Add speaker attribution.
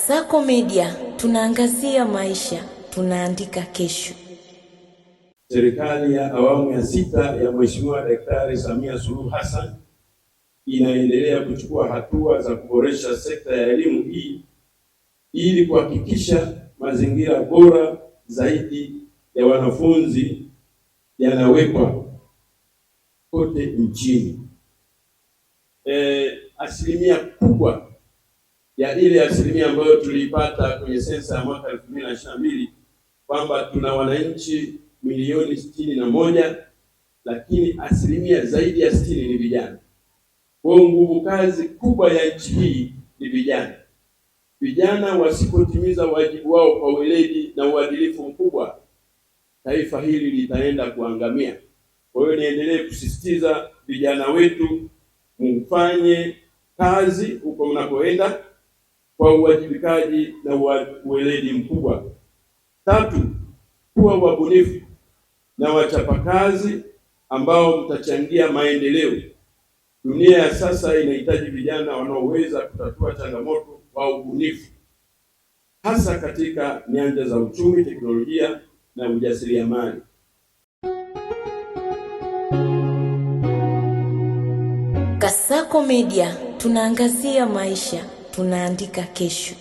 Speaker 1: Kasako Media, tunaangazia maisha, tunaandika kesho.
Speaker 2: Serikali ya awamu ya sita ya Mheshimiwa Daktari Samia Suluhu Hassan inaendelea kuchukua hatua za kuboresha sekta ya elimu hii ili kuhakikisha mazingira bora zaidi ya wanafunzi yanawekwa kote nchini. Asilimia kubwa ya ile asilimia ambayo tuliipata kwenye sensa ya mwaka 2022 kwamba tuna wananchi milioni 61, lakini asilimia zaidi ya 60 ni vijana. Kwa nguvu kazi kubwa ya nchi hii ni vijana. Vijana wasipotimiza wajibu wao kwa weledi na uadilifu mkubwa, taifa hili litaenda kuangamia. Kwa hiyo niendelee kusisitiza vijana wetu, mfanye kazi huko mnakoenda kwa uwajibikaji na weledi mkubwa. 3, kuwa wabunifu na wachapakazi ambao mtachangia maendeleo. Dunia ya sasa inahitaji vijana wanaoweza kutatua changamoto kwa ubunifu, hasa katika nyanja za uchumi, teknolojia na ujasiriamali.
Speaker 1: Kasako Media, tunaangazia maisha, tunaandika kesho.